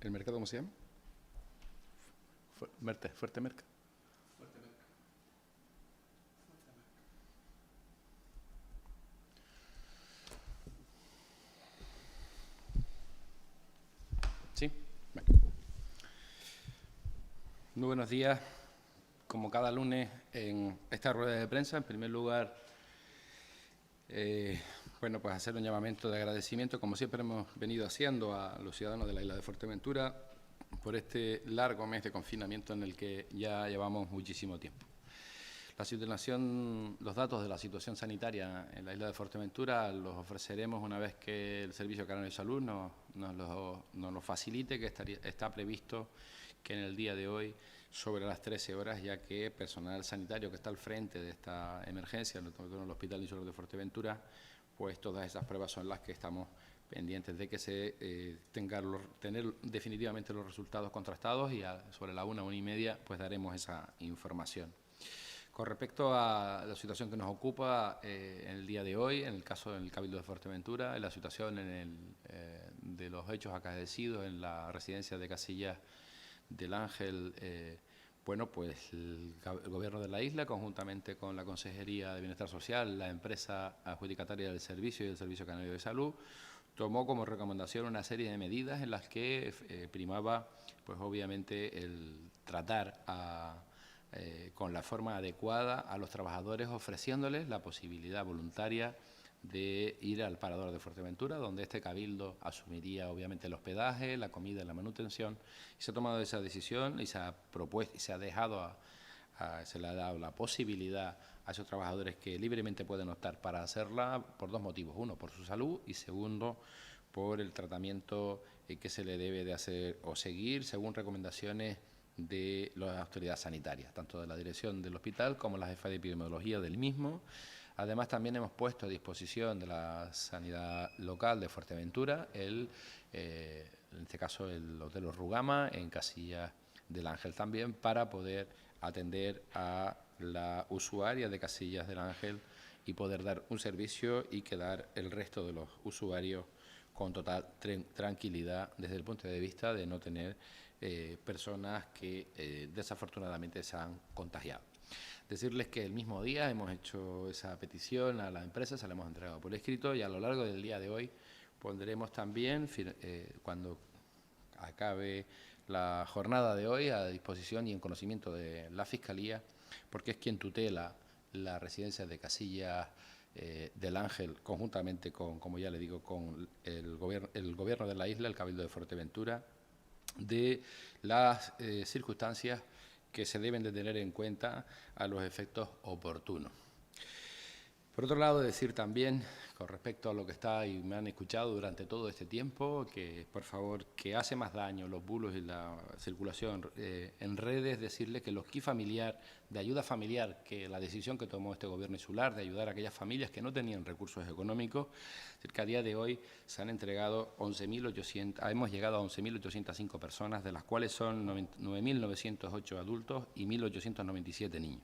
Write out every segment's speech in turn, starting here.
¿El mercado cómo se llama? Fuerte Merca. Sí. Bueno. Muy buenos días. Como cada lunes en esta rueda de prensa, en primer lugar, pues hacer un llamamiento de agradecimiento, como siempre hemos venido haciendo a los ciudadanos de la isla de Fuerteventura por este largo mes de confinamiento en el que ya llevamos muchísimo tiempo. Los datos de la situación sanitaria en la isla de Fuerteventura los ofreceremos una vez que el Servicio Canario de Salud nos lo facilite, que está previsto que en el día de hoy, sobre las 13 horas, ya que personal sanitario que está al frente de esta emergencia en el Hospital Insular de Fuerteventura, pues todas esas pruebas son las que estamos pendientes de que se tener definitivamente los resultados contrastados, y sobre la 1:30 pues daremos esa información. Con respecto a la situación que nos ocupa en el día de hoy, en el caso del Cabildo de Fuerteventura, en la situación de los hechos acaecidos en la residencia de Casillas del Ángel, pues el Gobierno de la isla, conjuntamente con la Consejería de Bienestar Social, la empresa adjudicataria del servicio y el Servicio Canario de Salud, tomó como recomendación una serie de medidas en las que primaba, pues obviamente, el tratar con la forma adecuada a los trabajadores, ofreciéndoles la posibilidad voluntaria de ir al Parador de Fuerteventura, donde este cabildo asumiría obviamente el hospedaje, la comida y la manutención. Y se ha tomado esa decisión y se ha propuesto y se le ha dado la posibilidad a esos trabajadores que libremente pueden optar para hacerla por dos motivos: uno, por su salud, y segundo, por el tratamiento que se le debe de hacer o seguir según recomendaciones de las autoridades sanitarias, tanto de la dirección del hospital como la jefa de epidemiología del mismo. Además, también hemos puesto a disposición de la sanidad local de Fuerteventura, en este caso el Hotel Rugama, en Casillas del Ángel también, para poder atender a la usuaria de Casillas del Ángel y poder dar un servicio y quedar el resto de los usuarios con total tranquilidad desde el punto de vista de no tener personas que desafortunadamente se han contagiado. Decirles que el mismo día hemos hecho esa petición a la empresa, se la hemos entregado por escrito, y a lo largo del día de hoy pondremos también, cuando acabe la jornada de hoy, a disposición y en conocimiento de la Fiscalía, porque es quien tutela la residencia de Casillas del Ángel, conjuntamente con, como ya le digo, con el gobierno de la isla, el Cabildo de Fuerteventura, de las circunstancias que se deben de tener en cuenta a los efectos oportunos. Por otro lado, decir también, con respecto a lo que está y me han escuchado durante todo este tiempo, que por favor, que hace más daño los bulos y la circulación en redes, decirles que los kits familiar, de ayuda familiar, que la decisión que tomó este gobierno insular de ayudar a aquellas familias que no tenían recursos económicos, que a día de hoy se han entregado 11.800, hemos llegado a 11.805 personas, de las cuales son 9.908 adultos y 1.897 niños.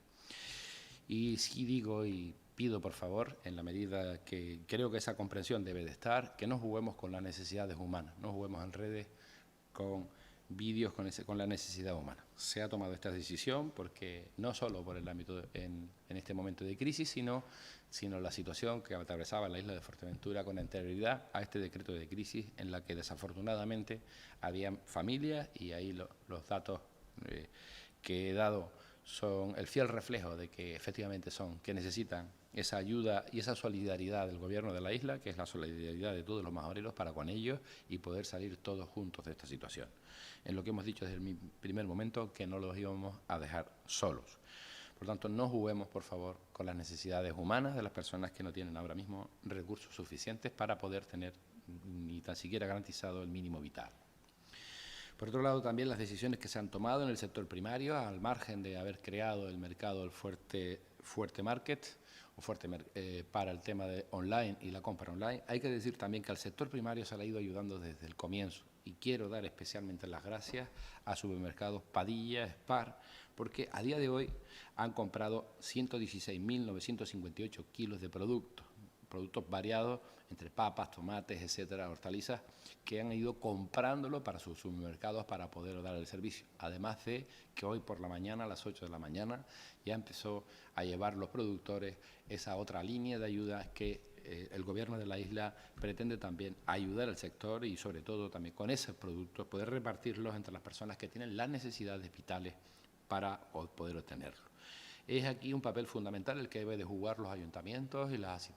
Y sí digo y pido, por favor, en la medida que creo que esa comprensión debe de estar, que no juguemos con las necesidades humanas, no juguemos en redes con vídeos con la necesidad humana. Se ha tomado esta decisión porque no solo por el ámbito en este momento de crisis, sino la situación que atravesaba la isla de Fuerteventura con anterioridad a este decreto de crisis, en la que desafortunadamente había familias, y ahí los datos que he dado son el fiel reflejo de que efectivamente que necesitan esa ayuda y esa solidaridad del gobierno de la isla, que es la solidaridad de todos los majoreros para con ellos, y poder salir todos juntos de esta situación. En lo que hemos dicho desde el primer momento, que no los íbamos a dejar solos. Por tanto, no juguemos, por favor, con las necesidades humanas de las personas que no tienen ahora mismo recursos suficientes para poder tener ni tan siquiera garantizado el mínimo vital. Por otro lado, también las decisiones que se han tomado en el sector primario, al margen de haber creado el mercado del Fuerte Market, para el tema de online y la compra online. Hay que decir también que al sector primario se le ha ido ayudando desde el comienzo, y quiero dar especialmente las gracias a supermercados Padilla, Spar, porque a día de hoy han comprado 116.958 kilos de productos, productos variados, entre papas, tomates, etcétera, hortalizas, que han ido comprándolo para sus supermercados para poder dar el servicio. Además de que hoy por la mañana, a las 8 de la mañana, ya empezó a llevar los productores esa otra línea de ayuda que el Gobierno de la isla pretende también ayudar al sector y sobre todo también con esos productos poder repartirlos entre las personas que tienen las necesidades vitales para poder obtenerlo. Es aquí un papel fundamental el que debe de jugar los ayuntamientos y las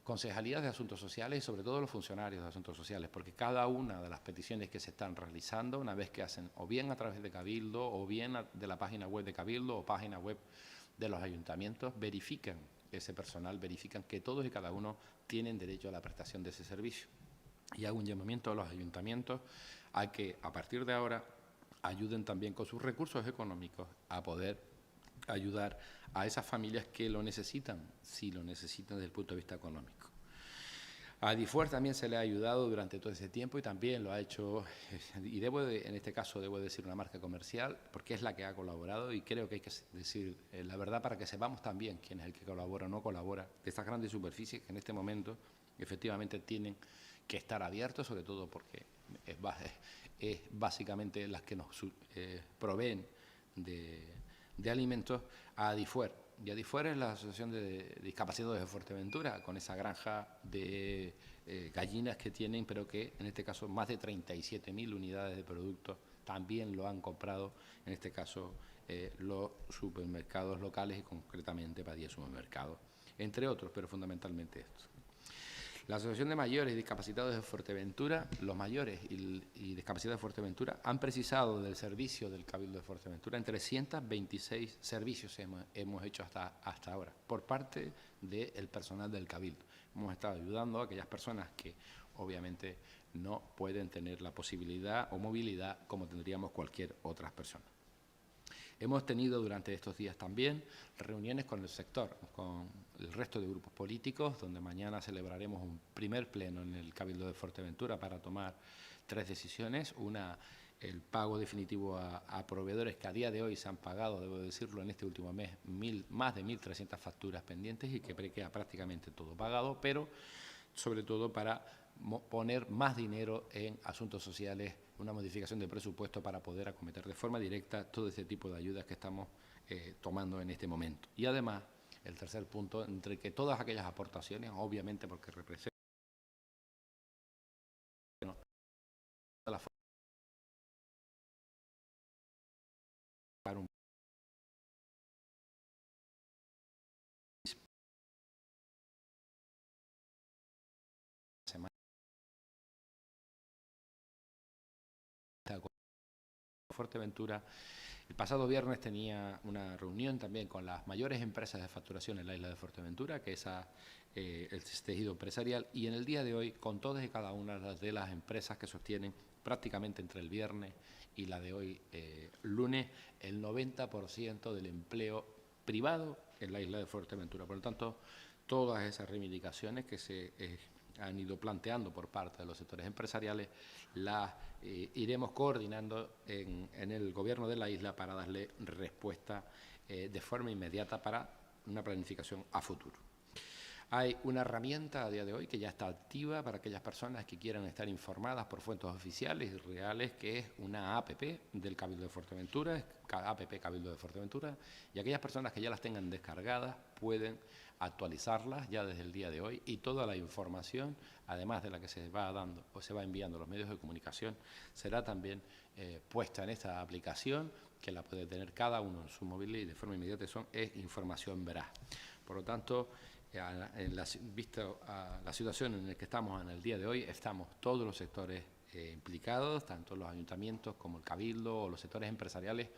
concejalías de asuntos sociales y sobre todo los funcionarios de asuntos sociales, porque cada una de las peticiones que se están realizando, una vez que hacen o bien a través de Cabildo o bien de la página web de Cabildo o página web de los ayuntamientos, verifican ese personal, verifican que todos y cada uno tienen derecho a la prestación de ese servicio. Y hago un llamamiento a los ayuntamientos a que a partir de ahora ayuden también con sus recursos económicos a poder ayudar a esas familias que lo necesitan, si lo necesitan desde el punto de vista económico. A Difuer también se le ha ayudado durante todo ese tiempo y también lo ha hecho, y en este caso debo decir una marca comercial, porque es la que ha colaborado y creo que hay que decir la verdad para que sepamos también quién es el que colabora o no colabora de estas grandes superficies que en este momento efectivamente tienen que estar abiertos, sobre todo porque es básicamente las que nos proveen de alimentos, a Difuer. Y Difuer es la Asociación de Discapacitados de Fuerteventura, con esa granja de gallinas que tienen, pero que en este caso más de 37.000 unidades de productos también lo han comprado, en este caso los supermercados locales y concretamente Padilla Supermercados, entre otros, pero fundamentalmente estos. La Asociación de Mayores y Discapacitados de Fuerteventura, los mayores y discapacitados de Fuerteventura han precisado del servicio del Cabildo de Fuerteventura en 326 servicios hemos hecho hasta ahora por parte del personal del Cabildo. Hemos estado ayudando a aquellas personas que obviamente no pueden tener la posibilidad o movilidad como tendríamos cualquier otra persona. Hemos tenido durante estos días también reuniones con el sector, con el resto de grupos políticos, donde mañana celebraremos un primer pleno en el Cabildo de Fuerteventura para tomar 3 decisiones. Una, el pago definitivo a proveedores que a día de hoy se han pagado, debo decirlo, en este último mes, más de 1.300 facturas pendientes y que queda prácticamente todo pagado, pero sobre todo para poner más dinero en asuntos sociales, una modificación de presupuesto para poder acometer de forma directa todo ese tipo de ayudas que estamos tomando en este momento. Y además, el tercer punto, entre que todas aquellas aportaciones, obviamente porque representan la forma para un semana Fuerteventura. El pasado viernes tenía una reunión también con las mayores empresas de facturación en la isla de Fuerteventura, que es el tejido empresarial, y en el día de hoy con todas y cada una de las empresas que sostienen prácticamente entre el viernes y la de hoy, lunes, el 90% del empleo privado en la isla de Fuerteventura. Por lo tanto, todas esas reivindicaciones que se han ido planteando por parte de los sectores empresariales, las iremos coordinando en el Gobierno de la isla para darle respuesta de forma inmediata para una planificación a futuro. Hay una herramienta a día de hoy que ya está activa para aquellas personas que quieran estar informadas por fuentes oficiales y reales, que es una APP del Cabildo de Fuerteventura, APP Cabildo de Fuerteventura, y aquellas personas que ya las tengan descargadas pueden actualizarlas ya desde el día de hoy y toda la información, además de la que se va dando o se va enviando a los medios de comunicación, será también puesta en esta aplicación que la puede tener cada uno en su móvil y de forma inmediata es información veraz. Por lo tanto, visto a la situación en la que estamos en el día de hoy, estamos todos los sectores implicados, tanto los ayuntamientos como el Cabildo o los sectores empresariales,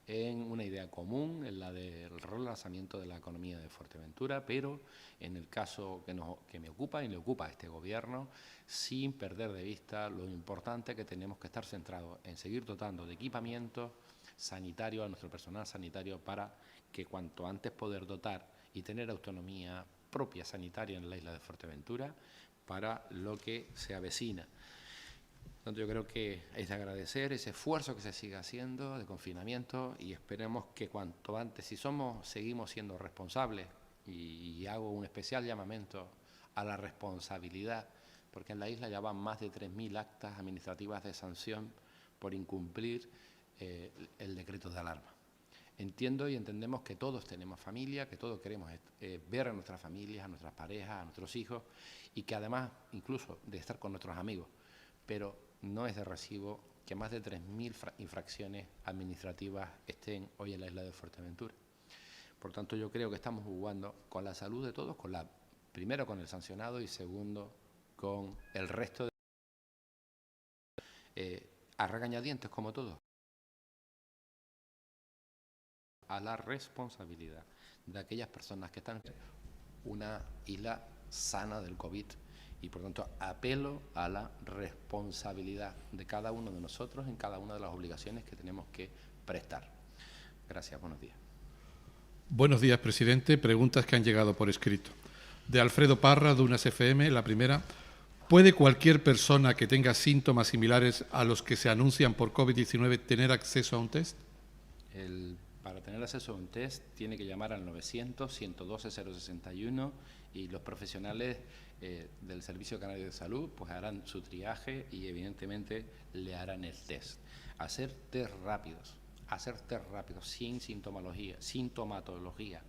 en una idea común, en la del relanzamiento de la economía de Fuerteventura, pero en el caso que me ocupa y le ocupa a este Gobierno, sin perder de vista lo importante que tenemos que estar centrados en seguir dotando de equipamiento sanitario a nuestro personal sanitario para que cuanto antes poder dotar y tener autonomía propia sanitaria en la isla de Fuerteventura para lo que se avecina. Entonces yo creo que es de agradecer ese esfuerzo que se sigue haciendo de confinamiento y esperemos que cuanto antes, si seguimos siendo responsables y hago un especial llamamiento a la responsabilidad, porque en la isla ya van más de 3.000 actas administrativas de sanción por incumplir el decreto de alarma. Entiendo y entendemos que todos tenemos familia, que todos queremos ver a nuestras familias, a nuestras parejas, a nuestros hijos, y que además incluso de estar con nuestros amigos, pero no es de recibo que más de 3.000 infracciones administrativas estén hoy en la isla de Fuerteventura. Por tanto, yo creo que estamos jugando con la salud de todos, primero con el sancionado y segundo con el resto a regañadientes como todos, a la responsabilidad de aquellas personas que están en una isla sana del COVID y por tanto apelo a la responsabilidad de cada uno de nosotros en cada una de las obligaciones que tenemos que prestar. Gracias, buenos días. Buenos días, presidente. Preguntas que han llegado por escrito. De Alfredo Parra, de UNAS FM, la primera. ¿Puede cualquier persona que tenga síntomas similares a los que se anuncian por COVID-19 tener acceso a un test? Para tener acceso a un test tiene que llamar al 900-112-061 y los profesionales del Servicio Canario de Salud pues harán su triaje y evidentemente le harán el test. Hacer test rápidos sin sintomatología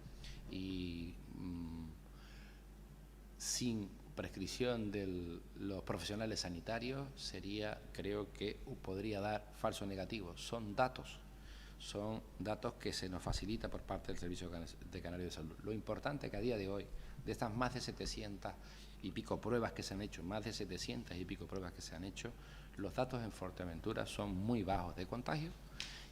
y sin prescripción de los profesionales sanitarios creo que podría dar falso negativo. Son datos que se nos facilita por parte del Servicio de Canario de Salud. Lo importante es que a día de hoy, de estas más de 700 y pico pruebas que se han hecho, los datos en Fuerteventura son muy bajos de contagio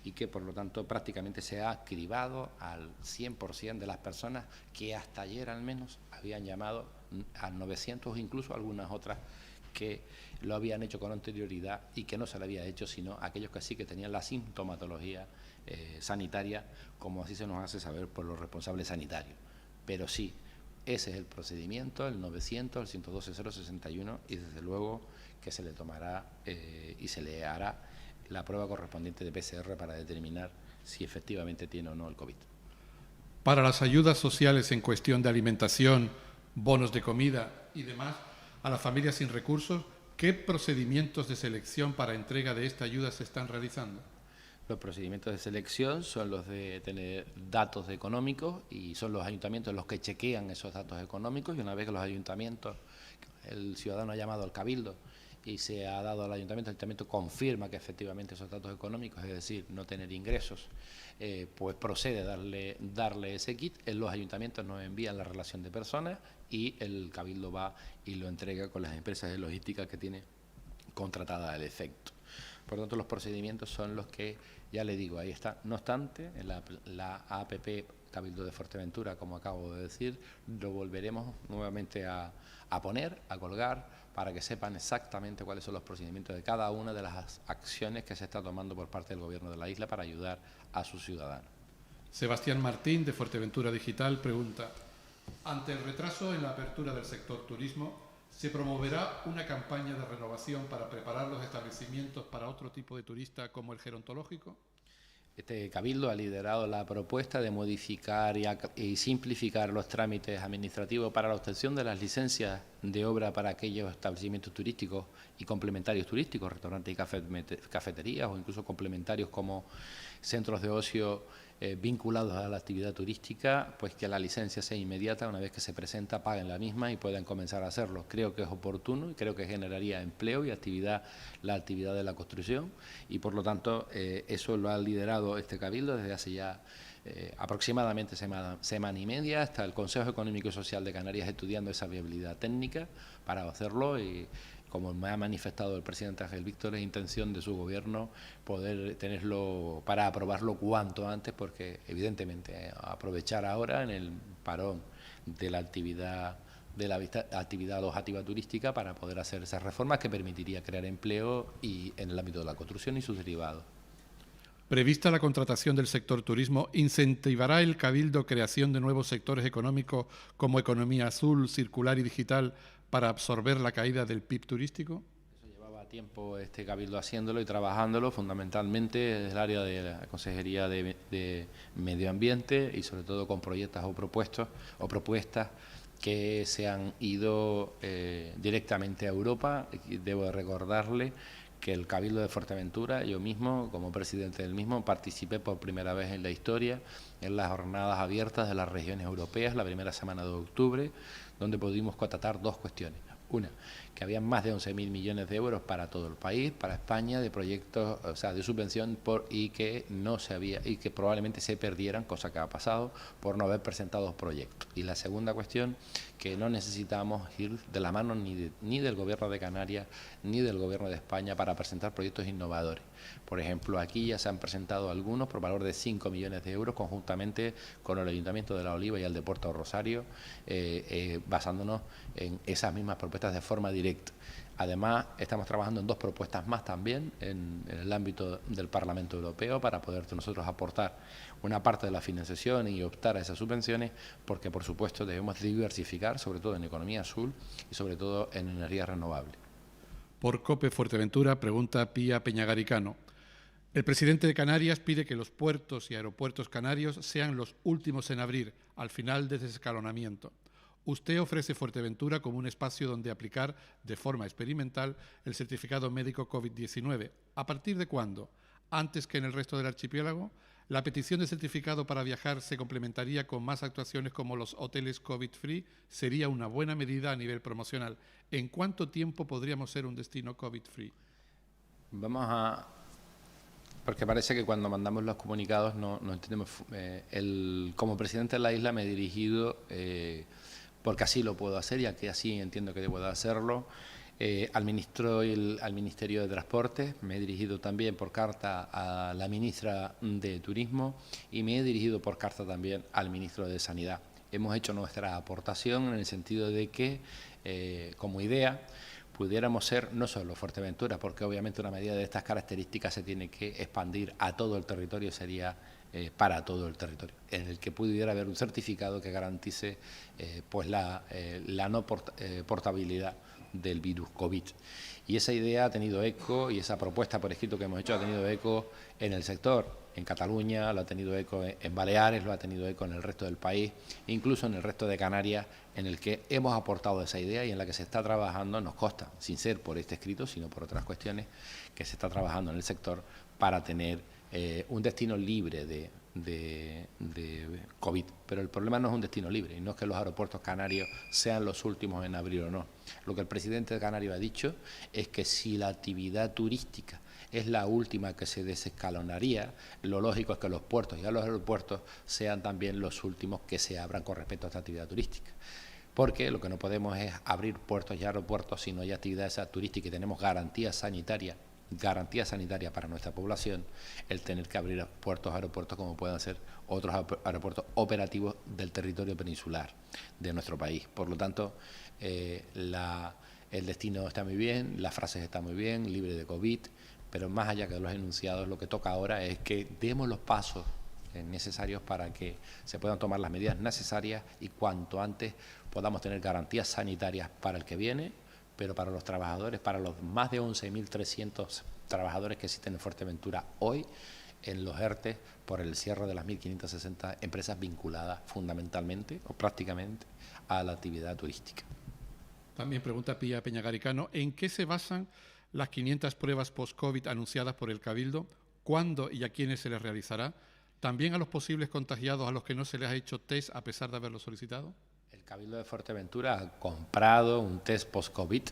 y que por lo tanto prácticamente se ha cribado al 100% de las personas que hasta ayer al menos habían llamado al 900, incluso algunas otras que lo habían hecho con anterioridad y que no se lo había hecho, sino aquellos que sí que tenían la sintomatología sanitaria, como así se nos hace saber por los responsables sanitarios. Pero sí, ese es el procedimiento, el 900, el 112-061, y desde luego que se le tomará y se le hará la prueba correspondiente de PCR para determinar si efectivamente tiene o no el COVID. Para las ayudas sociales en cuestión de alimentación, bonos de comida y demás, a las familias sin recursos, ¿qué procedimientos de selección para entrega de esta ayuda se están realizando? Los procedimientos de selección son los de tener datos económicos y son los ayuntamientos los que chequean esos datos económicos y una vez que los ayuntamientos, el ciudadano ha llamado al cabildo y se ha dado al ayuntamiento, el ayuntamiento confirma que efectivamente esos datos económicos, es decir, no tener ingresos, pues procede a darle ese kit. En los ayuntamientos nos envían la relación de personas y el cabildo va y lo entrega con las empresas de logística que tiene contratada al efecto. Por lo tanto, los procedimientos son los que, ya le digo, ahí está. No obstante, en la APP Cabildo de Fuerteventura, como acabo de decir, lo volveremos nuevamente a poner, a colgar, para que sepan exactamente cuáles son los procedimientos de cada una de las acciones que se está tomando por parte del Gobierno de la isla para ayudar a sus ciudadanos. Sebastián Martín, de Fuerteventura Digital, pregunta: ante el retraso en la apertura del sector turismo, ¿se promoverá una campaña de renovación para preparar los establecimientos para otro tipo de turista como el gerontológico? Este Cabildo ha liderado la propuesta de modificar y simplificar los trámites administrativos para la obtención de las licencias de obra para aquellos establecimientos turísticos y complementarios turísticos, restaurantes y cafeterías o incluso complementarios como centros de ocio vinculados a la actividad turística, pues que la licencia sea inmediata, una vez que se presenta, paguen la misma y puedan comenzar a hacerlo. Creo que es oportuno y creo que generaría empleo y la actividad de la construcción y por lo tanto eso lo ha liderado este Cabildo desde hace ya aproximadamente semana y media. Está el Consejo Económico y Social de Canarias estudiando esa viabilidad técnica para hacerlo y, como me ha manifestado el presidente Ángel Víctor, es intención de su gobierno poder tenerlo para aprobarlo cuanto antes, porque evidentemente aprovechar ahora en el parón de la actividad alojativa turística para poder hacer esas reformas que permitiría crear empleo y en el ámbito de la construcción y sus derivados. Prevista la contratación del sector turismo, ¿incentivará el Cabildo creación de nuevos sectores económicos como economía azul, circular y digital para absorber la caída del PIB turístico? Eso llevaba tiempo este cabildo haciéndolo y trabajándolo, fundamentalmente desde el área de la Consejería de Medio Ambiente y sobre todo con proyectos o propuestas que se han ido directamente a Europa. Y debo de recordarle que el Cabildo de Fuerteventura, yo mismo, como presidente del mismo, participé por primera vez en la historia en las jornadas abiertas de las regiones europeas, la primera semana de octubre, donde pudimos constatar dos cuestiones. Una, que había más de 11.000 millones de euros para todo el país, para España, de proyectos, o sea, de subvención y que no se había, y que probablemente se perdieran, cosa que ha pasado, por no haber presentado proyectos. Y la segunda cuestión, que no necesitamos ir de la mano ni del Gobierno de Canarias ni del Gobierno de España para presentar proyectos innovadores. Por ejemplo, aquí ya se han presentado algunos por valor de 5 millones de euros conjuntamente con el Ayuntamiento de La Oliva y el de Puerto Rosario, basándonos en esas mismas propuestas de forma directa. Además, estamos trabajando en dos propuestas más también en el ámbito del Parlamento Europeo para poder nosotros aportar una parte de la financiación y optar a esas subvenciones, porque por supuesto debemos diversificar, sobre todo en economía azul y sobre todo en energía renovable. Por COPE Fuerteventura, pregunta Pía Peñagaricano. El presidente de Canarias pide que los puertos y aeropuertos canarios sean los últimos en abrir, al final del desescalonamiento. Usted ofrece Fuerteventura como un espacio donde aplicar de forma experimental el certificado médico COVID-19. ¿A partir de cuándo? ¿Antes que en el resto del archipiélago? La petición de certificado para viajar se complementaría con más actuaciones como los hoteles COVID-free. Sería una buena medida a nivel promocional. ¿En cuánto tiempo podríamos ser un destino COVID-free? Porque parece que cuando mandamos los comunicados no entendemos. Como presidente de la isla me he dirigido, porque así lo puedo hacer y que así entiendo que debo de hacerlo, al ministro y al Ministerio de Transporte. Me he dirigido también por carta a la ministra de Turismo y me he dirigido por carta también al ministro de Sanidad. Hemos hecho nuestra aportación en el sentido de que, como idea, pudiéramos ser no solo Fuerteventura, porque obviamente una medida de estas características se tiene que expandir a todo el territorio, sería para todo el territorio, en el que pudiera haber un certificado que garantice pues la no portabilidad del virus COVID. Y esa idea ha tenido eco, y esa propuesta por escrito que hemos hecho ha tenido eco en el sector. En Cataluña, lo ha tenido eco en Baleares, lo ha tenido eco en el resto del país, incluso en el resto de Canarias, en el que hemos aportado esa idea y en la que se está trabajando, nos consta, sin ser por este escrito, sino por otras cuestiones, que se está trabajando en el sector para tener un destino libre de COVID. Pero el problema no es un destino libre, y no es que los aeropuertos canarios sean los últimos en abrir o no. Lo que el presidente de Canarias ha dicho es que si la actividad turística es la última que se desescalonaría, lo lógico es que los puertos y los aeropuertos sean también los últimos que se abran con respecto a esta actividad turística. Porque lo que no podemos es abrir puertos y aeropuertos si no hay actividad turística y tenemos garantía sanitaria para nuestra población, el tener que abrir puertos, aeropuertos como puedan ser otros aeropuertos operativos del territorio peninsular de nuestro país. Por lo tanto, el destino está muy bien, las frases están muy bien, libre de COVID, pero más allá que los enunciados, lo que toca ahora es que demos los pasos necesarios para que se puedan tomar las medidas necesarias y cuanto antes podamos tener garantías sanitarias para el que viene, pero para los trabajadores, para los más de 11.300 trabajadores que existen en Fuerteventura hoy, en los ERTE, por el cierre de las 1.560 empresas vinculadas fundamentalmente o prácticamente a la actividad turística. También pregunta Pía Peñagaricano, ¿en qué se basan las 500 pruebas post-COVID anunciadas por el Cabildo? ¿Cuándo y a quiénes se les realizará? ¿También a los posibles contagiados a los que no se les ha hecho test a pesar de haberlo solicitado? El Cabildo de Fuerteventura ha comprado un test post-COVID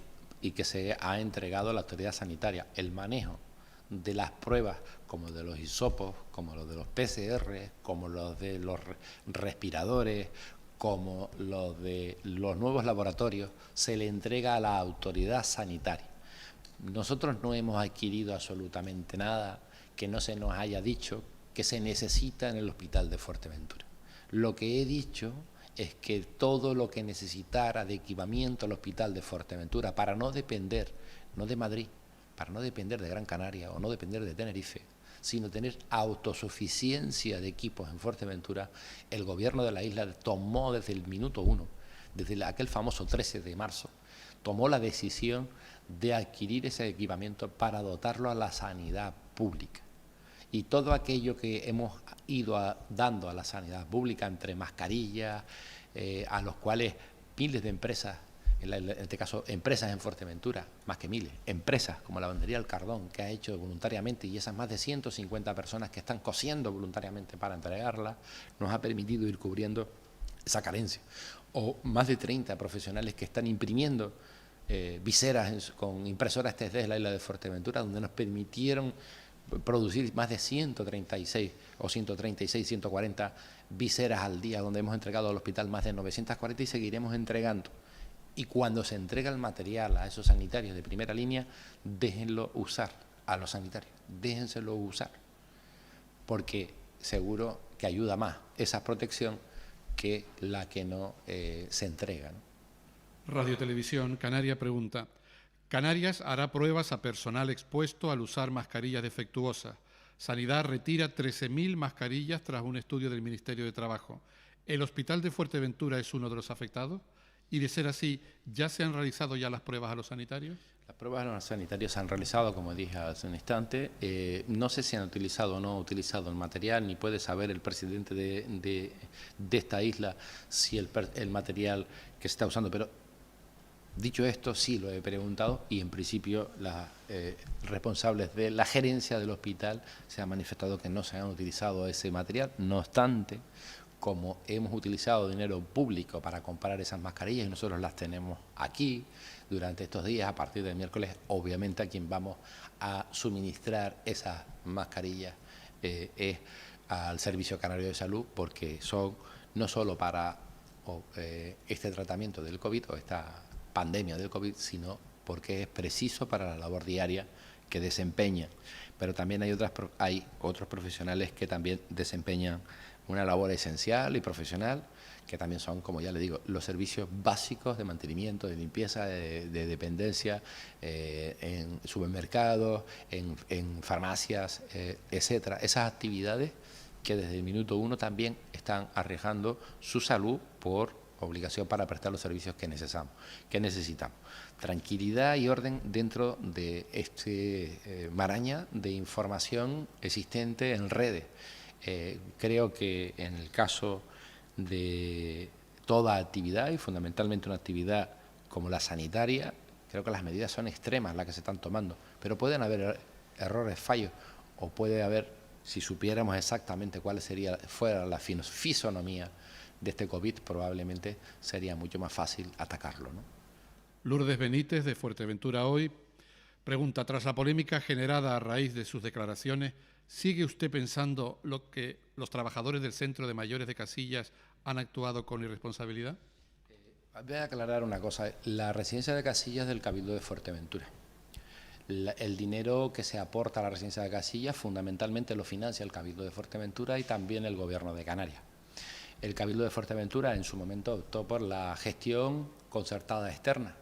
y que se ha entregado a la autoridad sanitaria. El manejo de las pruebas, como de los hisopos, como los de los PCR, como los de los respiradores, como los de los nuevos laboratorios, se le entrega a la autoridad sanitaria. Nosotros no hemos adquirido absolutamente nada que no se nos haya dicho que se necesita en el hospital de Fuerteventura. Lo que he dicho es que todo lo que necesitara de equipamiento al hospital de Fuerteventura para no depender, no de Madrid, para no depender de Gran Canaria o no depender de Tenerife, sino tener autosuficiencia de equipos en Fuerteventura, el gobierno de la isla tomó desde el minuto 1, desde aquel famoso 13 de marzo, tomó la decisión de adquirir ese equipamiento para dotarlo a la sanidad pública. Y todo aquello que hemos ido dando a la sanidad pública, entre mascarillas, a los cuales miles de empresas, en este caso empresas en Fuerteventura, más que miles, empresas como la Lavandería El Cardón, que ha hecho voluntariamente, y esas más de 150 personas que están cosiendo voluntariamente para entregarla, nos ha permitido ir cubriendo esa carencia. O más de 30 profesionales que están imprimiendo viseras con impresoras 3D en la isla de Fuerteventura, donde nos permitieron producir más de 136 o 136, 140 viseras al día, donde hemos entregado al hospital más de 940 y seguiremos entregando. Y cuando se entrega el material a esos sanitarios de primera línea, déjenlo usar a los sanitarios, déjenselo usar, porque seguro que ayuda más esa protección que la que no se entrega, ¿no? Radio Televisión Canaria pregunta: Canarias hará pruebas a personal expuesto al usar mascarillas defectuosas. Sanidad retira 13.000 mascarillas tras un estudio del Ministerio de Trabajo. ¿El hospital de Fuerteventura es uno de los afectados? Y de ser así, ¿ya se han realizado ya las pruebas a los sanitarios? Las pruebas a los sanitarios se han realizado, como dije hace un instante. No sé si han utilizado o no han utilizado el material, ni puede saber el presidente de esta isla si el material que se está usando, pero dicho esto, sí lo he preguntado y en principio las responsables de la gerencia del hospital se han manifestado que no se han utilizado ese material. No obstante, como hemos utilizado dinero público para comprar esas mascarillas y nosotros las tenemos aquí durante estos días, a partir del miércoles, obviamente a quien vamos a suministrar esas mascarillas es al Servicio Canario de Salud, porque son no solo para este tratamiento del COVID o esta pandemia del COVID, sino porque es preciso para la labor diaria que desempeñan. Pero también hay otros profesionales que también desempeñan una labor esencial y profesional, que también son, como ya le digo, los servicios básicos de mantenimiento, de limpieza, de dependencia, en supermercados, en farmacias, etcétera. Esas actividades que desde el minuto uno también están arriesgando su salud por obligación para prestar los servicios que necesitamos. Tranquilidad y orden dentro de este maraña de información existente en redes. Creo que en el caso de toda actividad, y fundamentalmente una actividad como la sanitaria, creo que las medidas son extremas las que se están tomando, pero pueden haber errores, fallos, o puede haber, si supiéramos exactamente cuál fuera la fisonomía de este COVID, probablemente sería mucho más fácil atacarlo, ¿no? Lourdes Benítez, de Fuerteventura Hoy, pregunta: tras la polémica generada a raíz de sus declaraciones, ¿sigue usted pensando lo que los trabajadores del Centro de Mayores de Casillas han actuado con irresponsabilidad? Voy a aclarar una cosa. La residencia de Casillas es del Cabildo de Fuerteventura. El dinero que se aporta a la residencia de Casillas fundamentalmente lo financia el Cabildo de Fuerteventura y también el Gobierno de Canarias. El Cabildo de Fuerteventura en su momento optó por la gestión concertada externa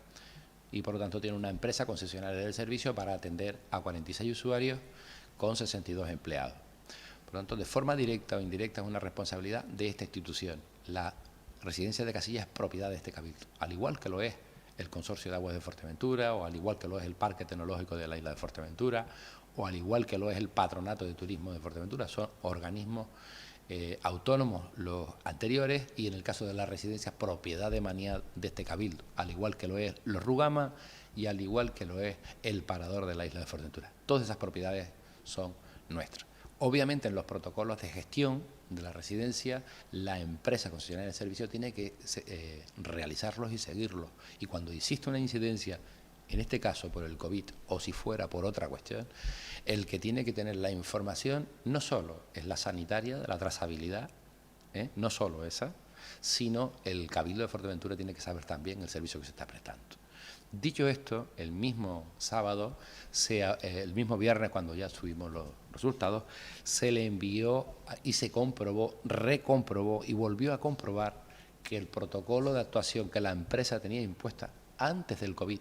y por lo tanto tiene una empresa concesionaria del servicio para atender a 46 usuarios con 62 empleados. Por lo tanto, de forma directa o indirecta es una responsabilidad de esta institución. La residencia de Casillas es propiedad de este Cabildo, al igual que lo es el Consorcio de Aguas de Fuerteventura, o al igual que lo es el Parque Tecnológico de la isla de Fuerteventura, o al igual que lo es el Patronato de Turismo de Fuerteventura. Son organismos autónomos los anteriores, y en el caso de la residencia, propiedad de manía de este Cabildo, al igual que lo es los Rugama y al igual que lo es el Parador de la isla de Fuerteventura. Todas esas propiedades son nuestras. Obviamente, en los protocolos de gestión de la residencia, la empresa concesionaria de servicio tiene que realizarlos y seguirlos. Y cuando existe una incidencia, en este caso por el COVID o si fuera por otra cuestión, el que tiene que tener la información no solo es la sanitaria, de la trazabilidad, no solo esa, sino el Cabildo de Fuerteventura tiene que saber también el servicio que se está prestando. Dicho esto, el mismo sábado, el mismo viernes, cuando ya subimos los resultados, se le envió y se comprobó, recomprobó y volvió a comprobar que el protocolo de actuación que la empresa tenía impuesta antes del COVID,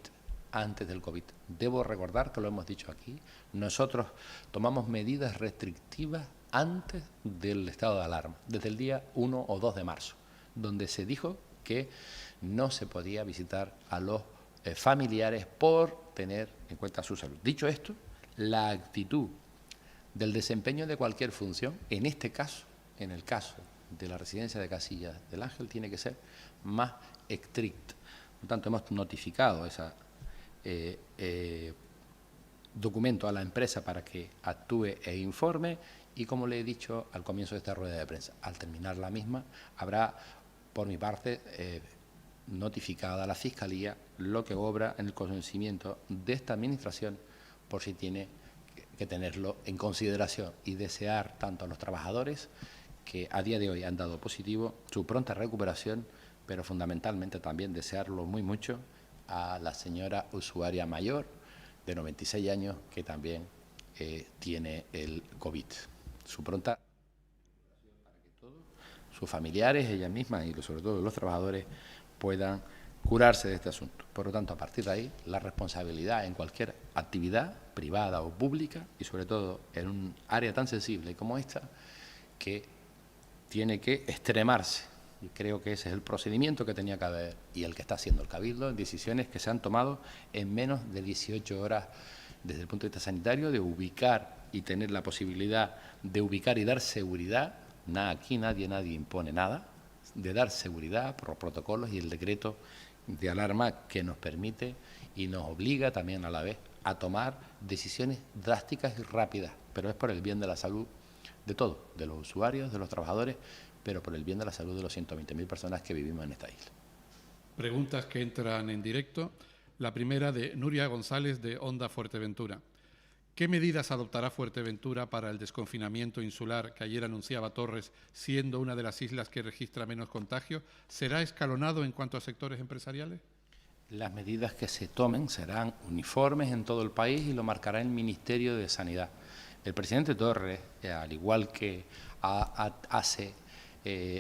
debo recordar que lo hemos dicho aquí, nosotros tomamos medidas restrictivas antes del estado de alarma, desde el día 1 o 2 de marzo, donde se dijo que no se podía visitar a los familiares por tener en cuenta su salud. Dicho esto, la actitud del desempeño de cualquier función, en este caso, en el caso de la residencia de Casillas del Ángel, tiene que ser más estricta. Por lo tanto, hemos notificado ese documento a la empresa para que actúe e informe y, como le he dicho al comienzo de esta rueda de prensa, al terminar la misma habrá, por mi parte, notificada a la Fiscalía lo que obra en el conocimiento de esta Administración por si tiene que tenerlo en consideración y desear tanto a los trabajadores que a día de hoy han dado positivo su pronta recuperación, pero fundamentalmente también desearlo muy mucho a la señora usuaria mayor de 96 años que también tiene el COVID. Su pronta recuperación para que todos sus familiares, ella misma y sobre todo los trabajadores puedan curarse de este asunto. Por lo tanto, a partir de ahí, la responsabilidad en cualquier actividad privada o pública y sobre todo en un área tan sensible como esta, que tiene que extremarse. Y creo que ese es el procedimiento que tenía que haber y el que está haciendo el Cabildo en decisiones que se han tomado en menos de 18 horas desde el punto de vista sanitario, de ubicar y tener la posibilidad de ubicar y dar seguridad. Aquí nadie impone nada, de dar seguridad por los protocolos y el decreto de alarma que nos permite y nos obliga también a la vez a tomar decisiones drásticas y rápidas, pero es por el bien de la salud de todos, de los usuarios, de los trabajadores, pero por el bien de la salud de los 120.000 personas que vivimos en esta isla. Preguntas que entran en directo. La primera de Nuria González, de Onda Fuerteventura. ¿Qué medidas adoptará Fuerteventura para el desconfinamiento insular que ayer anunciaba Torres, siendo una de las islas que registra menos contagios? ¿Será escalonado en cuanto a sectores empresariales? Las medidas que se tomen serán uniformes en todo el país y lo marcará el Ministerio de Sanidad. El presidente Torres, al igual que hace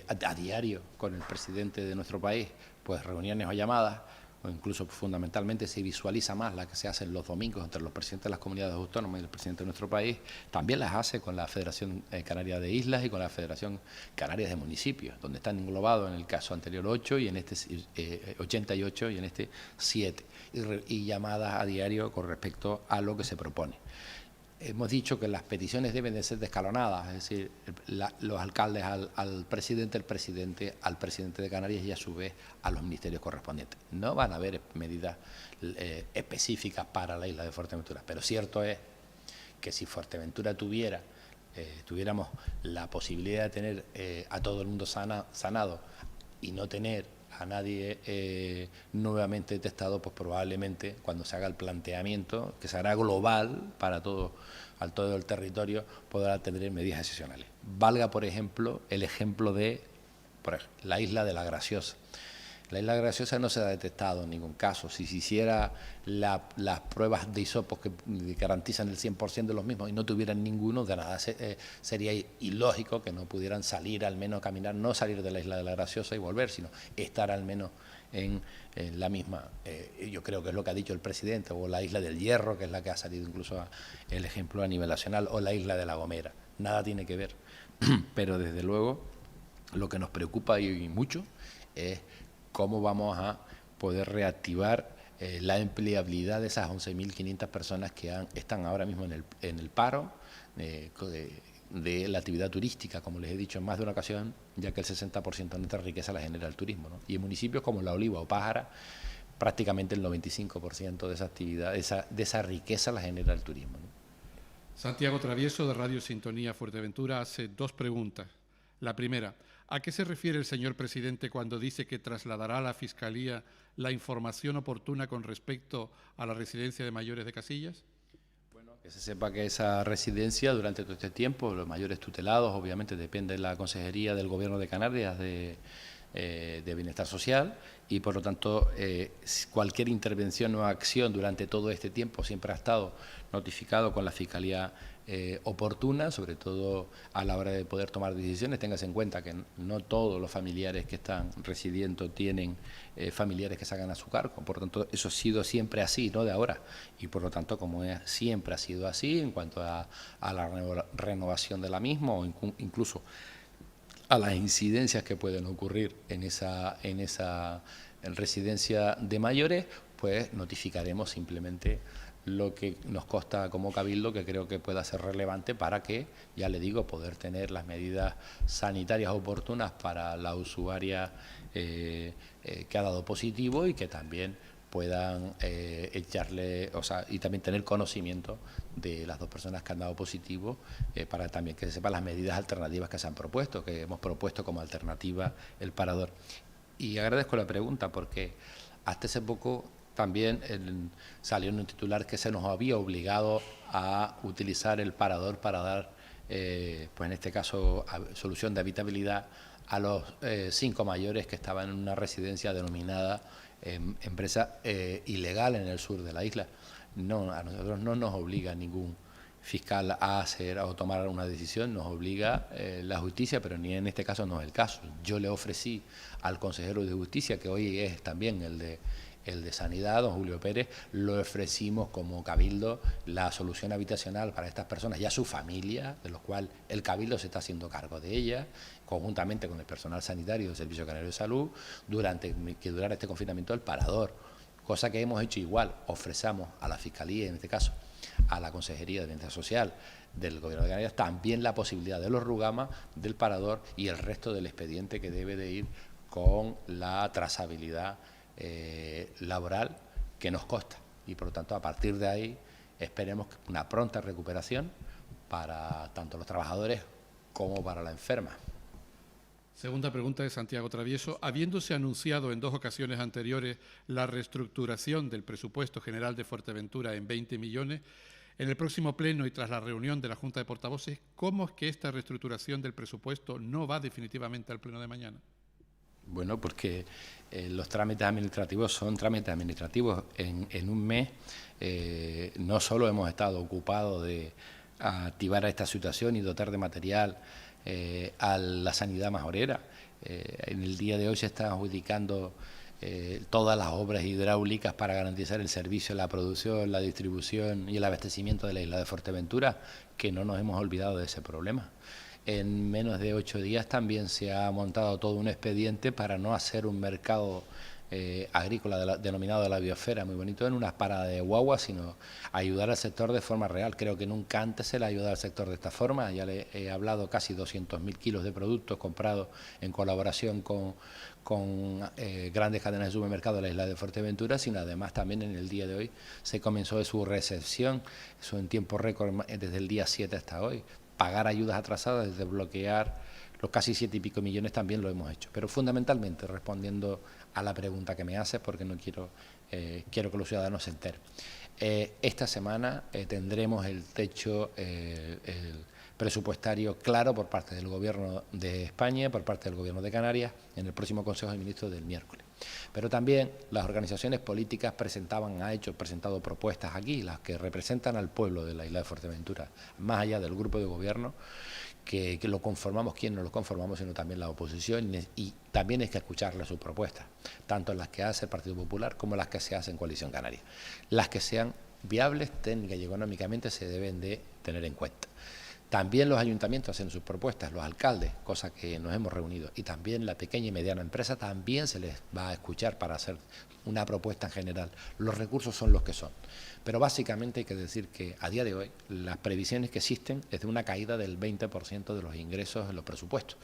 a diario con el presidente de nuestro país, pues reuniones o llamadas, o incluso fundamentalmente se visualiza más la que se hacen los domingos entre los presidentes de las comunidades autónomas y el presidente de nuestro país, también las hace con la Federación Canaria de Islas y con la Federación Canaria de Municipios, donde están englobados en el caso anterior 8 y en este 88 y en este 7, y llamadas a diario con respecto a lo que se propone. Hemos dicho que las peticiones deben de ser descalonadas, es decir, los alcaldes al presidente, el presidente al presidente de Canarias y a su vez a los ministerios correspondientes. No van a haber medidas específicas para la isla de Fuerteventura, pero cierto es que si Fuerteventura tuviéramos la posibilidad de tener a todo el mundo sanado y no tener a nadie nuevamente detectado, pues probablemente cuando se haga el planteamiento, que será global para todo el territorio, podrá tener medidas excepcionales. Valga, por ejemplo, el ejemplo de la isla de La Graciosa. La isla Graciosa no se ha detectado en ningún caso. Si se hiciera las pruebas de hisopos que garantizan el 100% de los mismos y no tuvieran ninguno, de nada sería ilógico que no pudieran salir, al menos caminar, no salir de la isla de La Graciosa y volver, sino estar al menos en la misma. Yo creo que es lo que ha dicho el presidente, o la isla del Hierro, que es la que ha salido incluso el ejemplo a nivel nacional, o la isla de La Gomera. Nada tiene que ver. Pero desde luego lo que nos preocupa y mucho es cómo vamos a poder reactivar la empleabilidad de esas 11.500 personas que están ahora mismo en el paro de la actividad turística, como les he dicho en más de una ocasión, ya que el 60% de nuestra riqueza la genera el turismo, ¿no? Y en municipios como La Oliva o Pájara, prácticamente el 95% de esa actividad, de esa riqueza la genera el turismo, ¿no? Santiago Travieso, de Radio Sintonía Fuerteventura, hace dos preguntas. La primera: ¿a qué se refiere el señor presidente cuando dice que trasladará a la Fiscalía la información oportuna con respecto a la residencia de mayores de Casillas? Bueno, que se sepa que esa residencia durante todo este tiempo, los mayores tutelados, obviamente depende de la Consejería del Gobierno de Canarias de Bienestar Social, y por lo tanto cualquier intervención o acción durante todo este tiempo siempre ha estado notificado con la Fiscalía oportuna, sobre todo a la hora de poder tomar decisiones. Téngase en cuenta que no todos los familiares que están residiendo tienen familiares que se hagan a su cargo, por lo tanto eso ha sido siempre así, no de ahora, y por lo tanto como siempre ha sido así en cuanto a la renovación de la misma o incluso a las incidencias que pueden ocurrir en esa residencia de mayores, pues notificaremos simplemente lo que nos consta como Cabildo, que creo que pueda ser relevante para que, ya le digo, poder tener las medidas sanitarias oportunas para la usuaria que ha dado positivo y que también puedan echarle, o sea, y también tener conocimiento de las 2 personas que han dado positivo, para también que se sepan las medidas alternativas que se han propuesto, que hemos propuesto como alternativa el parador. Y agradezco la pregunta porque hasta hace poco también salió en un titular que se nos había obligado a utilizar el parador para dar, pues en este caso, solución de habitabilidad a los 5 mayores que estaban en una residencia denominada empresa ilegal en el sur de la isla. No, a nosotros no nos obliga ningún fiscal a hacer o tomar una decisión, nos obliga la justicia, pero ni en este caso no es el caso. Yo le ofrecí al consejero de Justicia, que hoy es también el de Sanidad, don Julio Pérez, lo ofrecimos como Cabildo la solución habitacional para estas personas y a su familia, de los cuales el Cabildo se está haciendo cargo de ella, conjuntamente con el personal sanitario del Servicio Canario de Salud, durante que durara este confinamiento el parador, cosa que hemos hecho igual, ofrecemos a la Fiscalía, en este caso a la Consejería de Bienestar Social del Gobierno de Canarias, también la posibilidad de los rugamas, del parador y el resto del expediente que debe de ir con la trazabilidad laboral que nos consta, y por lo tanto a partir de ahí esperemos una pronta recuperación para tanto los trabajadores como para la enferma. Segunda pregunta de Santiago Travieso. Habiéndose anunciado en 2 ocasiones anteriores la reestructuración del presupuesto general de Fuerteventura en 20 millones, en el próximo pleno y tras la reunión de la Junta de Portavoces, ¿cómo es que esta reestructuración del presupuesto no va definitivamente al pleno de mañana? Bueno, porque los trámites administrativos son trámites administrativos. En un mes no solo hemos estado ocupados de activar a esta situación y dotar de material a la sanidad majorera. En el día de hoy se están adjudicando todas las obras hidráulicas para garantizar el servicio, la producción, la distribución y el abastecimiento de la isla de Fuerteventura, que no nos hemos olvidado de ese problema. En menos de 8 días también se ha montado todo un expediente para no hacer un mercado agrícola denominado de la biosfera, muy bonito, en unas paradas de guagua, sino ayudar al sector de forma real. Creo que nunca antes se le ha ayudado al sector de esta forma. Ya le he hablado, casi 200.000 kilos de productos comprados en colaboración con grandes cadenas de supermercados de la isla de Fuerteventura, sino además también en el día de hoy se comenzó de su recepción, eso en tiempo récord desde el día 7 hasta hoy. Pagar ayudas atrasadas, desbloquear los casi 7 y pico millones también lo hemos hecho. Pero fundamentalmente, respondiendo a la pregunta que me hace, porque no quiero que los ciudadanos se enteren. Esta semana tendremos el techo el presupuestario claro por parte del Gobierno de España, por parte del Gobierno de Canarias, en el próximo Consejo de Ministros del miércoles. Pero también las organizaciones políticas han presentado propuestas aquí, las que representan al pueblo de la isla de Fuerteventura, más allá del grupo de gobierno, que lo conformamos, quien no lo conformamos, sino también la oposición, y también hay que escucharle sus propuestas, tanto las que hace el Partido Popular como las que se hacen en Coalición Canaria. Las que sean viables técnica y económicamente se deben de tener en cuenta. También los ayuntamientos hacen sus propuestas, los alcaldes, cosa que nos hemos reunido, y también la pequeña y mediana empresa también se les va a escuchar para hacer una propuesta en general. Los recursos son los que son, pero básicamente hay que decir que a día de hoy las previsiones que existen es de una caída del 20% de los ingresos en los presupuestos,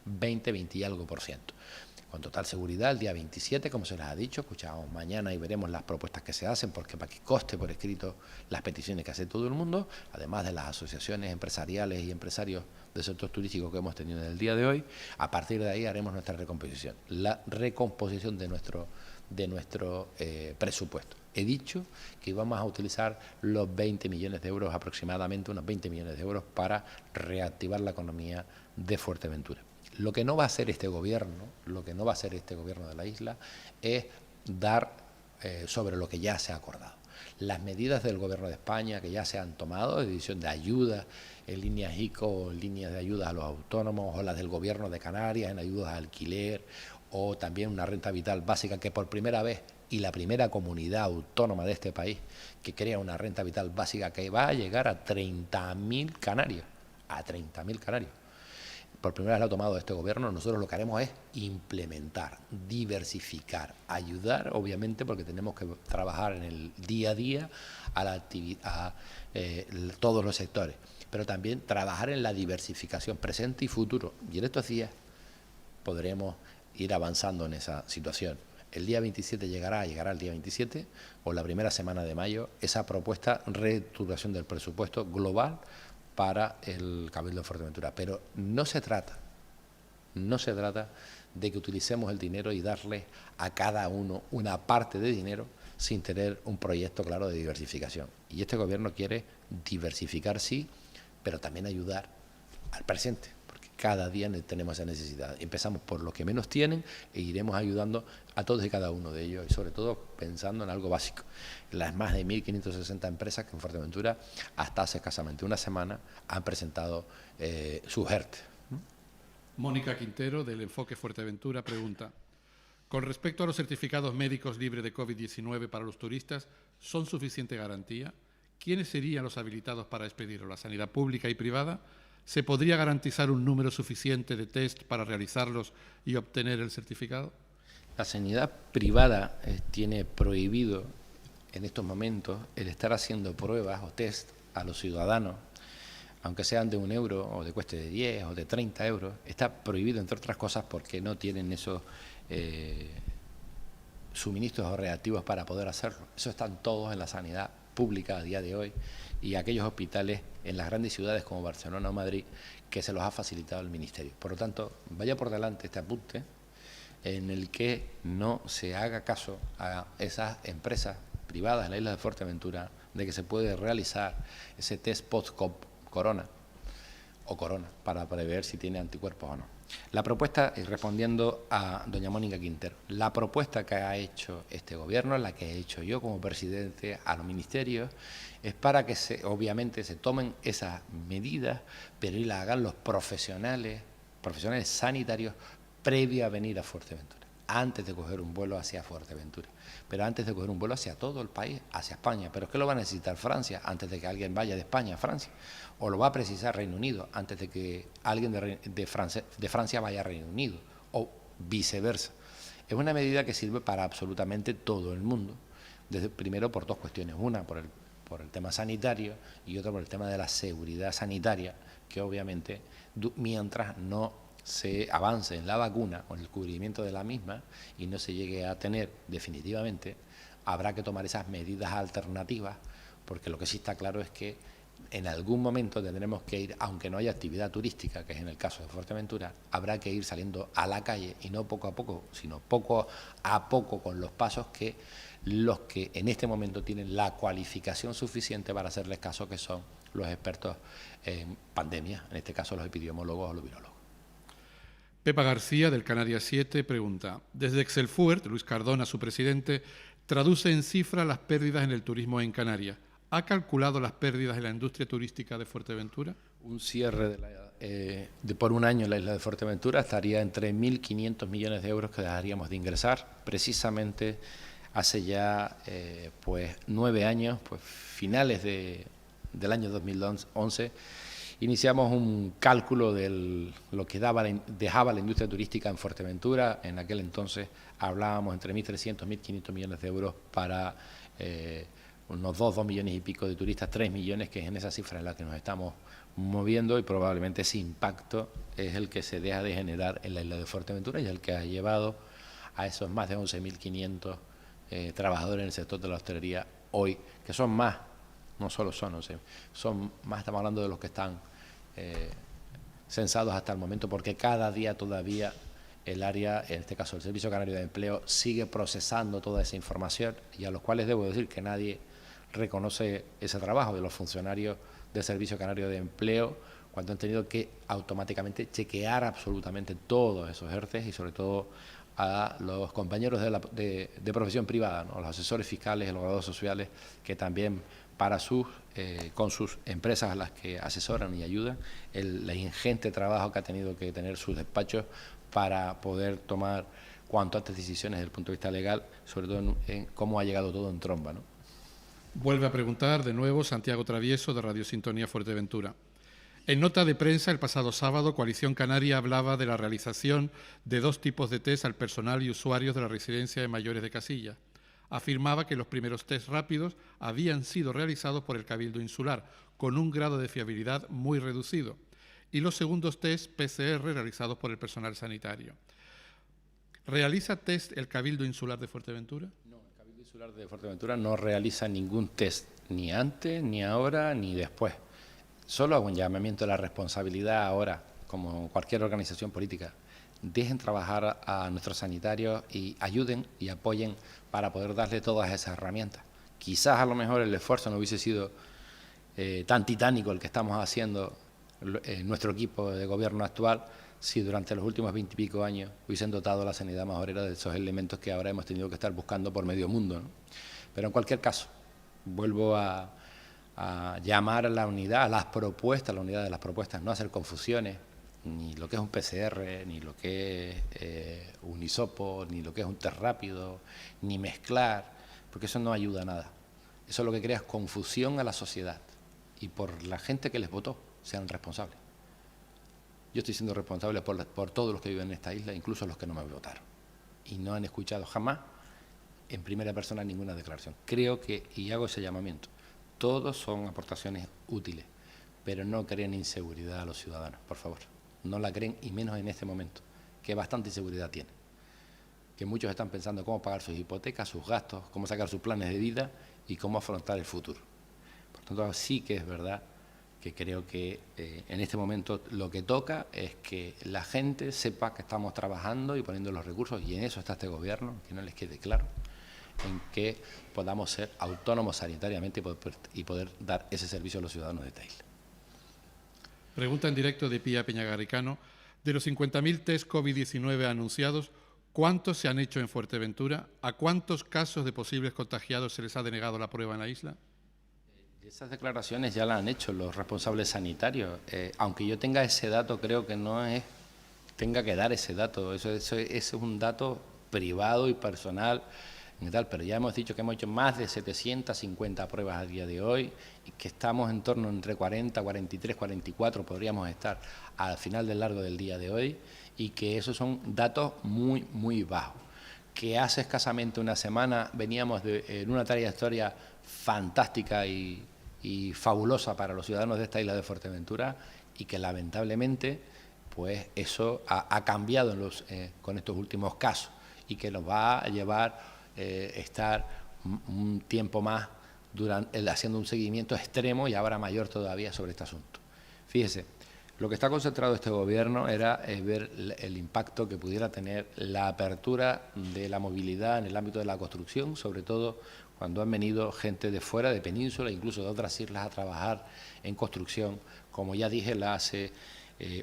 20 y algo por ciento. Con total seguridad, el día 27, como se les ha dicho, escuchamos mañana y veremos las propuestas que se hacen, porque para que conste por escrito las peticiones que hace todo el mundo, además de las asociaciones empresariales y empresarios del sector turístico que hemos tenido en el día de hoy, a partir de ahí haremos nuestra recomposición, la recomposición de nuestro presupuesto. He dicho que íbamos a utilizar los 20 millones de euros, aproximadamente unos 20 millones de euros, para reactivar la economía de Fuerteventura. Lo que no va a hacer este gobierno, de la isla, es dar sobre lo que ya se ha acordado. Las medidas del Gobierno de España que ya se han tomado, de división de ayudas, en líneas ICO, en líneas de ayudas a los autónomos, o las del Gobierno de Canarias en ayudas a alquiler, o también una renta vital básica que por primera vez, y la primera comunidad autónoma de este país que crea una renta vital básica que va a llegar a 30.000 canarios, por primera vez lo ha tomado este gobierno, nosotros lo que haremos es implementar, diversificar, ayudar, obviamente, porque tenemos que trabajar en el día a día a todos los sectores, pero también trabajar en la diversificación presente y futuro. Y en estos días podremos ir avanzando en esa situación. El día 27 llegará el día 27 o la primera semana de mayo esa propuesta de reestructuración del presupuesto global para el Cabildo de Fuerteventura. Pero no se trata de que utilicemos el dinero y darle a cada uno una parte de dinero sin tener un proyecto claro de diversificación. Y este gobierno quiere diversificar, sí, pero también ayudar al presente, porque cada día tenemos esa necesidad. Empezamos por los que menos tienen e iremos ayudando a todos y cada uno de ellos, y sobre todo pensando en algo básico. Las más de 1.560 empresas que en Fuerteventura hasta hace escasamente una semana han presentado sus ERTE. Mónica Quintero, del Enfoque Fuerteventura, pregunta: con respecto a los certificados médicos libres de COVID-19 para los turistas, ¿son suficiente garantía? ¿Quiénes serían los habilitados para expedirlo? ¿La sanidad pública y privada? ¿Se podría garantizar un número suficiente de test para realizarlos y obtener el certificado? La sanidad privada tiene prohibido en estos momentos el estar haciendo pruebas o test a los ciudadanos, aunque sean de 1 euro o de cueste de 10 o de 30 euros. Está prohibido, entre otras cosas, porque no tienen esos suministros o reactivos para poder hacerlo. Eso están todos en la sanidad pública a día de hoy, y aquellos hospitales en las grandes ciudades como Barcelona o Madrid que se los ha facilitado el Ministerio. Por lo tanto, vaya por delante este apunte en el que no se haga caso a esas empresas privadas en la isla de Fuerteventura de que se puede realizar ese test post-corona o corona para prever si tiene anticuerpos o no. La propuesta, y respondiendo a doña Mónica Quintero, la propuesta que ha hecho este gobierno, la que he hecho yo como presidente a los ministerios, es para que obviamente se tomen esas medidas, pero y las hagan los profesionales sanitarios previo a venir a Fuerteventura, antes de coger un vuelo hacia Fuerteventura, pero antes de coger un vuelo hacia todo el país, hacia España. ¿Pero es que lo va a necesitar Francia antes de que alguien vaya de España a Francia? ¿O lo va a precisar Reino Unido antes de que alguien de Francia vaya a Reino Unido? O viceversa. Es una medida que sirve para absolutamente todo el mundo, primero por dos cuestiones: una por el tema sanitario y otra por el tema de la seguridad sanitaria, que obviamente mientras no se avance en la vacuna o en el cubrimiento de la misma y no se llegue a tener definitivamente, habrá que tomar esas medidas alternativas, porque lo que sí está claro es que en algún momento tendremos que ir, aunque no haya actividad turística, que es en el caso de Fuerteventura, habrá que ir saliendo a la calle, y no poco a poco, sino poco a poco, con los pasos que los que en este momento tienen la cualificación suficiente para hacerles caso, que son los expertos en pandemia, en este caso los epidemiólogos o los virólogos. Pepa García, del Canarias 7, pregunta: desde Excelfuert, Luis Cardona, su presidente, traduce en cifras las pérdidas en el turismo en Canarias. ¿Ha calculado las pérdidas en la industria turística de Fuerteventura? Un cierre por un año en la isla de Fuerteventura estaría entre 1.500 millones de euros que dejaríamos de ingresar. Precisamente hace ya 9 años, finales del año 2011, iniciamos un cálculo de lo que dejaba la industria turística en Fuerteventura. En aquel entonces hablábamos entre 1.300 y 1.500 millones de euros para unos 2 millones y pico de turistas, 3 millones, que es en esa cifra en la que nos estamos moviendo, y probablemente ese impacto es el que se deja de generar en la isla de Fuerteventura y el que ha llevado a esos más de 11.500 trabajadores en el sector de la hostelería hoy, que son más. No solo son más, estamos hablando de los que están censados hasta el momento, porque cada día todavía el área, en este caso el Servicio Canario de Empleo, sigue procesando toda esa información, y a los cuales debo decir que nadie reconoce ese trabajo de los funcionarios del Servicio Canario de Empleo, cuando han tenido que automáticamente chequear absolutamente todos esos ERTES, y sobre todo a los compañeros de profesión privada, ¿no? Los asesores fiscales, los graduados sociales, que también con sus empresas a las que asesoran y ayudan, el ingente trabajo que ha tenido que tener sus despachos para poder tomar cuanto antes decisiones desde el punto de vista legal, sobre todo en cómo ha llegado todo en tromba, ¿no? Vuelve a preguntar de nuevo Santiago Travieso, de Radio Sintonía Fuerteventura. En nota de prensa el pasado sábado, Coalición Canaria hablaba de la realización de 2 tipos de test al personal y usuarios de la residencia de mayores de Casilla. Afirmaba que los primeros test rápidos habían sido realizados por el Cabildo Insular, con un grado de fiabilidad muy reducido, y los segundos test PCR realizados por el personal sanitario. ¿Realiza test el Cabildo Insular de Fuerteventura? No, el Cabildo Insular de Fuerteventura no realiza ningún test, ni antes, ni ahora, ni después. Solo hago un llamamiento a la responsabilidad ahora, como cualquier organización política. Dejen trabajar a nuestros sanitarios y ayuden y apoyen para poder darle todas esas herramientas. Quizás a lo mejor el esfuerzo no hubiese sido tan titánico el que estamos haciendo nuestro equipo de gobierno actual si durante los últimos 20 y pico años hubiesen dotado a la sanidad majorera de esos elementos que ahora hemos tenido que estar buscando por medio mundo, ¿no? Pero en cualquier caso, vuelvo a llamar a la unidad, a las propuestas, a la unidad de las propuestas, no hacer confusiones, ni lo que es un PCR, ni lo que es un hisopo, ni lo que es un test rápido, ni mezclar, porque eso no ayuda a nada. Eso lo que crea es confusión a la sociedad y por la gente que les votó sean responsables. Yo estoy siendo responsable por todos los que viven en esta isla, incluso los que no me votaron, y no han escuchado jamás en primera persona ninguna declaración. Creo que, y hago ese llamamiento, todos son aportaciones útiles, pero no creen inseguridad a los ciudadanos, por favor. No la creen, y menos en este momento, que bastante inseguridad tiene. Que muchos están pensando cómo pagar sus hipotecas, sus gastos, cómo sacar sus planes de vida y cómo afrontar el futuro. Por tanto, sí que es verdad que creo que en este momento lo que toca es que la gente sepa que estamos trabajando y poniendo los recursos, y en eso está este gobierno, que no les quede claro, en que podamos ser autónomos sanitariamente y poder dar ese servicio a los ciudadanos de esta isla. Pregunta en directo de Pía Peñagarricano. De los 50.000 test COVID-19 anunciados, ¿cuántos se han hecho en Fuerteventura? ¿A cuántos casos de posibles contagiados se les ha denegado la prueba en la isla? Esas declaraciones ya las han hecho los responsables sanitarios. Aunque yo tenga ese dato, creo que no es tenga que dar ese dato. Eso es un dato privado y personal, y tal, pero ya hemos dicho que hemos hecho más de 750 pruebas a día de hoy y que estamos en torno entre 40, 43, 44 podríamos estar al final del largo del día de hoy, y que esos son datos muy, muy bajos. Que hace escasamente una semana veníamos en una trayectoria fantástica y fabulosa para los ciudadanos de esta isla de Fuerteventura, y que lamentablemente pues eso ha cambiado con estos últimos casos, y que nos va a llevar estar un tiempo más haciendo un seguimiento extremo y ahora mayor todavía sobre este asunto. Fíjese, lo que está concentrado este gobierno era ver el impacto que pudiera tener la apertura de la movilidad en el ámbito de la construcción, sobre todo cuando han venido gente de fuera, de Península, incluso de otras islas, a trabajar en construcción, como ya dije hace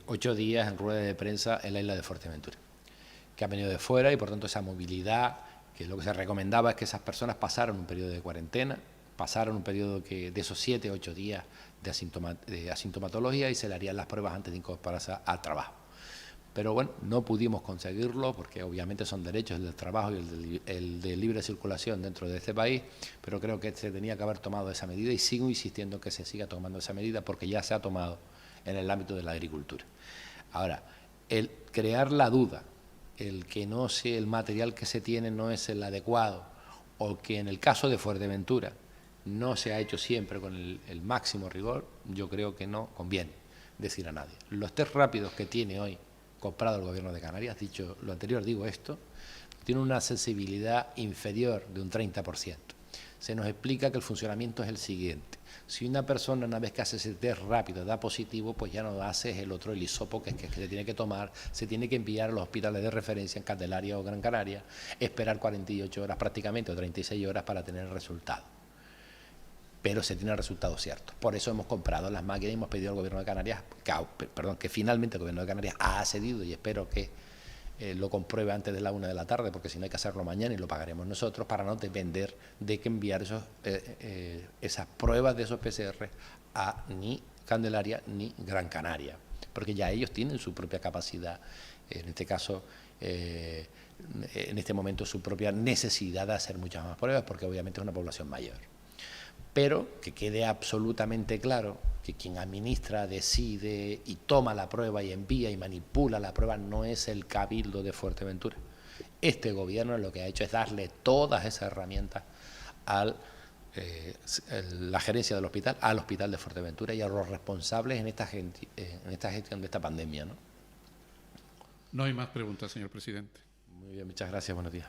8 días en rueda de prensa en la isla de Fuerteventura, que han venido de fuera, y por tanto esa movilidad, que lo que se recomendaba es que esas personas pasaran un periodo de cuarentena, pasaron un periodo de esos 7 o 8 días de asintomatología, y se le harían las pruebas antes de incorporarse al trabajo. Pero bueno, no pudimos conseguirlo porque obviamente son derechos el del trabajo y el de libre circulación dentro de este país, pero creo que se tenía que haber tomado esa medida, y sigo insistiendo que se siga tomando esa medida porque ya se ha tomado en el ámbito de la agricultura. Ahora, el crear la duda, el que no sea el material que se tiene no es el adecuado, o que en el caso de Fuerteventura no se ha hecho siempre con el máximo rigor, yo creo que no conviene decir a nadie. Los test rápidos que tiene hoy comprado el Gobierno de Canarias, dicho lo anterior, digo esto, tiene una sensibilidad inferior de un 30%. Se nos explica que el funcionamiento es el siguiente: si una persona, una vez que hace ese test rápido, da positivo, pues ya no hace el otro, el hisopo, que se tiene que tomar, se tiene que enviar a los hospitales de referencia en Candelaria o Gran Canaria, esperar 48 horas prácticamente o 36 horas para tener el resultado. Pero se tiene el resultado cierto. Por eso hemos comprado las máquinas y hemos pedido al Gobierno de Canarias, que finalmente el Gobierno de Canarias ha accedido, y espero que lo compruebe antes de la 1 de la tarde, porque si no hay que hacerlo mañana y lo pagaremos nosotros, para no depender de que enviar esas pruebas de esos PCR a ni Candelaria ni Gran Canaria, porque ya ellos tienen su propia capacidad, en este caso, en este momento su propia necesidad de hacer muchas más pruebas, porque obviamente es una población mayor. Pero que quede absolutamente claro que quien administra, decide y toma la prueba y envía y manipula la prueba no es el Cabildo de Fuerteventura. Este gobierno lo que ha hecho es darle todas esas herramientas a la gerencia del hospital, al Hospital de Fuerteventura y a los responsables en esta gestión de esta pandemia, ¿no? No hay más preguntas, señor presidente. Muy bien, muchas gracias, buenos días.